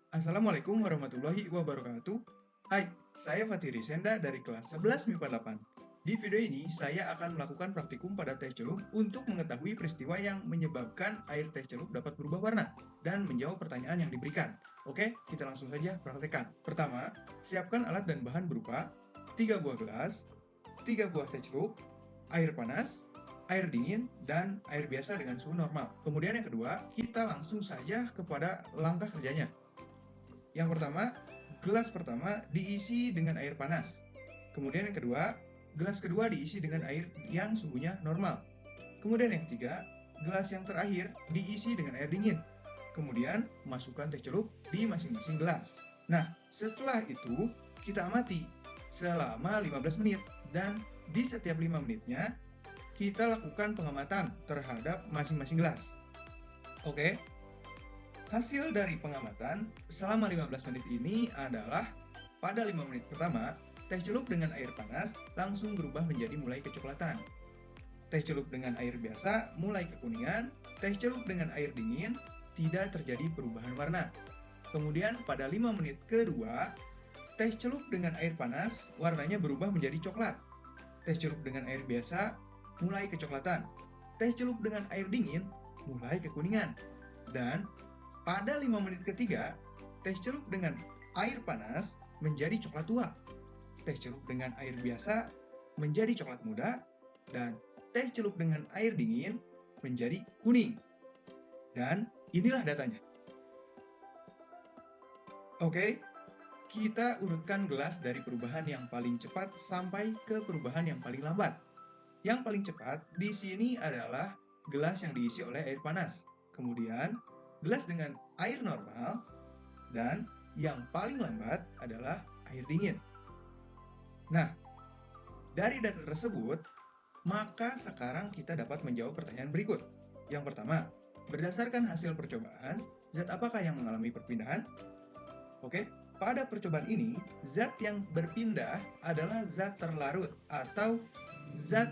Assalamualaikum warahmatullahi wabarakatuh. Hai, saya Fatih Risenda dari kelas 11 MIPA 8. Di video ini, saya akan melakukan praktikum pada teh celup untuk mengetahui peristiwa yang menyebabkan air teh celup dapat berubah warna dan menjawab pertanyaan yang diberikan. Oke, kita langsung saja praktekkan. Pertama, siapkan alat dan bahan berupa 3 buah gelas, 3 buah teh celup, air panas, air dingin, dan air biasa dengan suhu normal. Kemudian yang kedua, kita langsung saja kepada langkah kerjanya. Yang pertama, gelas pertama diisi dengan air panas. Kemudian yang kedua, gelas kedua diisi dengan air yang suhunya normal. Kemudian yang ketiga, gelas yang terakhir diisi dengan air dingin. Kemudian, masukkan teh celup di masing-masing gelas. Nah, setelah itu, kita amati selama 15 menit. Dan di setiap 5 menitnya, kita lakukan pengamatan terhadap masing-masing gelas. Oke? Hasil dari pengamatan selama 15 menit ini adalah pada 5 menit pertama, teh celup dengan air panas langsung berubah menjadi mulai kecoklatan. Teh celup dengan air biasa mulai kekuningan, teh celup dengan air dingin tidak terjadi perubahan warna. Kemudian pada 5 menit kedua, teh celup dengan air panas warnanya berubah menjadi coklat. Teh celup dengan air biasa mulai kecoklatan. Teh celup dengan air dingin mulai kekuningan. Dan pada 5 menit ketiga, teh celup dengan air panas menjadi coklat tua. Teh celup dengan air biasa menjadi coklat muda. Dan teh celup dengan air dingin menjadi kuning. Dan inilah datanya. Oke, kita urutkan gelas dari perubahan yang paling cepat sampai ke perubahan yang paling lambat. Yang paling cepat di sini adalah gelas yang diisi oleh air panas. Kemudian, gelas dengan air normal, dan yang paling lambat adalah air dingin. Nah, dari data tersebut, maka sekarang kita dapat menjawab pertanyaan berikut. Yang pertama, berdasarkan hasil percobaan, zat apakah yang mengalami perpindahan? Oke, pada percobaan ini, zat yang berpindah adalah zat terlarut atau zat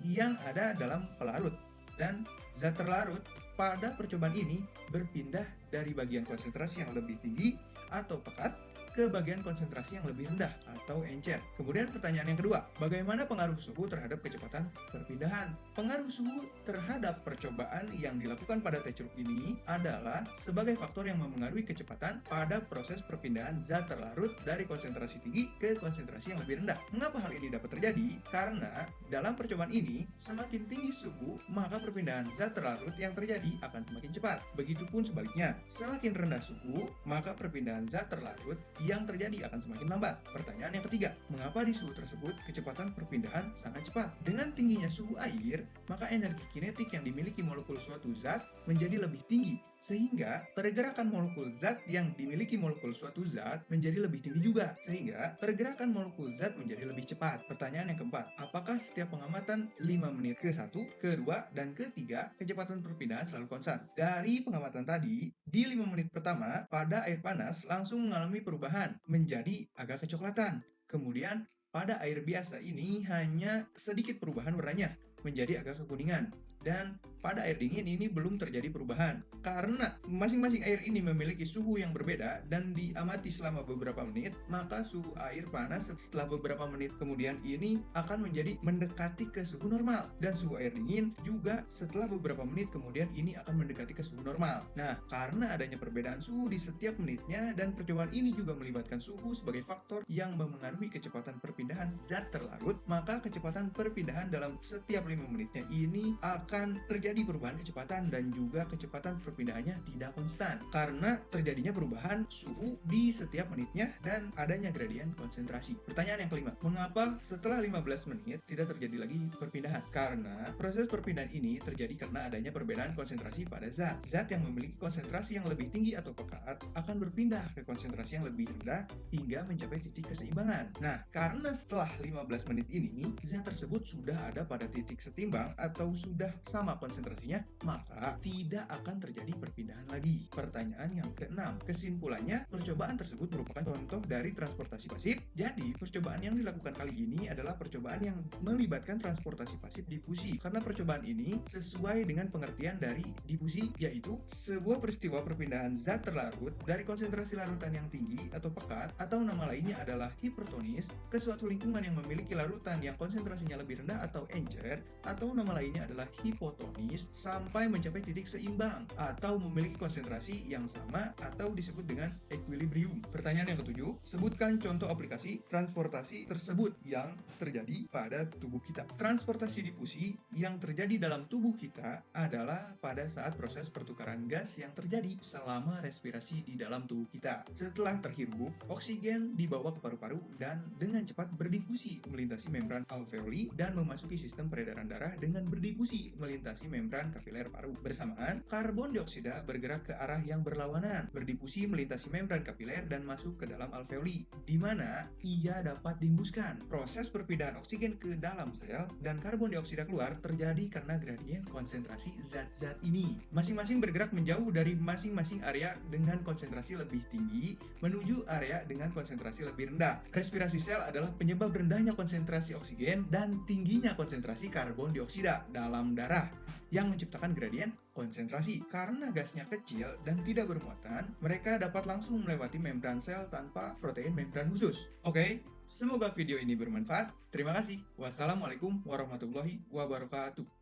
yang ada dalam pelarut. Dan zat terlarut pada percobaan ini berpindah dari bagian konsentrasi yang lebih tinggi atau pekat ke bagian konsentrasi yang lebih rendah atau encer. Kemudian pertanyaan yang kedua, bagaimana pengaruh suhu terhadap kecepatan perpindahan? Pengaruh suhu terhadap percobaan yang dilakukan pada teh celup ini adalah sebagai faktor yang memengaruhi kecepatan pada proses perpindahan zat terlarut dari konsentrasi tinggi ke konsentrasi yang lebih rendah. Mengapa hal ini dapat terjadi? Karena dalam percobaan ini, semakin tinggi suhu, maka perpindahan zat terlarut yang terjadi akan semakin cepat. Begitupun sebaliknya, semakin rendah suhu, maka perpindahan zat terlarut yang terjadi akan semakin lambat. Pertanyaan yang ketiga, mengapa di suhu tersebut kecepatan perpindahan sangat cepat? Dengan tingginya suhu air, maka energi kinetik yang dimiliki molekul suatu zat menjadi lebih tinggi, sehingga pergerakan molekul zat yang dimiliki molekul suatu zat menjadi lebih tinggi juga, sehingga pergerakan molekul zat menjadi lebih cepat. Pertanyaan yang keempat, apakah setiap pengamatan 5 menit ke-1, ke-2, dan ke-3 kecepatan perpindahan selalu konstan? Dari pengamatan tadi, di 5 menit pertama, pada air panas langsung mengalami perubahan menjadi agak kecoklatan. Kemudian pada air biasa ini hanya sedikit perubahan warnanya menjadi agak kekuningan. Dan pada air dingin ini belum terjadi perubahan. Karena masing-masing air ini memiliki suhu yang berbeda dan diamati selama beberapa menit, maka suhu air panas setelah beberapa menit kemudian ini akan menjadi mendekati ke suhu normal. Dan suhu air dingin juga setelah beberapa menit kemudian ini akan mendekati ke suhu normal. Nah, karena adanya perbedaan suhu di setiap menitnya dan percobaan ini juga melibatkan suhu sebagai faktor yang memengaruhi kecepatan perpindahan zat terlarut, maka kecepatan perpindahan dalam setiap 5 menitnya ini akan terjadi perubahan kecepatan dan juga kecepatan perpindahannya tidak konstan karena terjadinya perubahan suhu di setiap menitnya dan adanya gradien konsentrasi. Pertanyaan yang kelima, mengapa setelah 15 menit tidak terjadi lagi perpindahan? Karena proses perpindahan ini terjadi karena adanya perbedaan konsentrasi pada zat. Zat yang memiliki konsentrasi yang lebih tinggi atau pekat akan berpindah ke konsentrasi yang lebih rendah hingga mencapai titik keseimbangan. Nah, karena setelah 15 menit ini, zat tersebut sudah ada pada titik setimbang atau sudah sama konsentrasinya, maka tidak akan terjadi perpindahan lagi. Pertanyaan yang keenam, kesimpulannya, percobaan tersebut merupakan contoh dari transportasi pasif. Jadi, percobaan yang dilakukan kali ini adalah percobaan yang melibatkan transportasi pasif difusi. Karena percobaan ini sesuai dengan pengertian dari difusi, yaitu sebuah peristiwa perpindahan zat terlarut dari konsentrasi larutan yang tinggi atau pekat, atau nama lainnya adalah hipertonis, ke suatu lingkungan yang memiliki larutan yang konsentrasinya lebih rendah atau encer, atau nama lainnya adalah hipotonis, sampai mencapai titik seimbang atau memiliki konsentrasi yang sama atau disebut dengan equilibrium. Pertanyaan yang ketujuh, sebutkan contoh aplikasi transportasi tersebut yang terjadi pada tubuh kita. Transportasi difusi yang terjadi dalam tubuh kita adalah pada saat proses pertukaran gas yang terjadi selama respirasi di dalam tubuh kita. Setelah terhirup, oksigen dibawa ke paru-paru dan dengan cepat berdifusi melintasi membran alveoli dan memasuki sistem peredaran darah dengan berdifusi melintasi membran kapiler paru. Bersamaan, karbon dioksida bergerak ke arah yang berlawanan, berdifusi melintasi membran kapiler dan masuk ke dalam alveoli, di mana ia dapat dihembuskan. Proses perpindahan oksigen ke dalam sel dan karbon dioksida keluar terjadi karena gradien konsentrasi zat-zat ini. Masing-masing bergerak menjauh dari masing-masing area dengan konsentrasi lebih tinggi menuju area dengan konsentrasi lebih rendah. Respirasi sel adalah penyebab rendahnya konsentrasi oksigen dan tingginya konsentrasi karbon dioksida dalam darah yang menciptakan gradien konsentrasi. Karena gasnya kecil dan tidak bermuatan, mereka dapat langsung melewati membran sel tanpa protein membran khusus. Oke, semoga video ini bermanfaat. Terima kasih. Wassalamualaikum warahmatullahi wabarakatuh.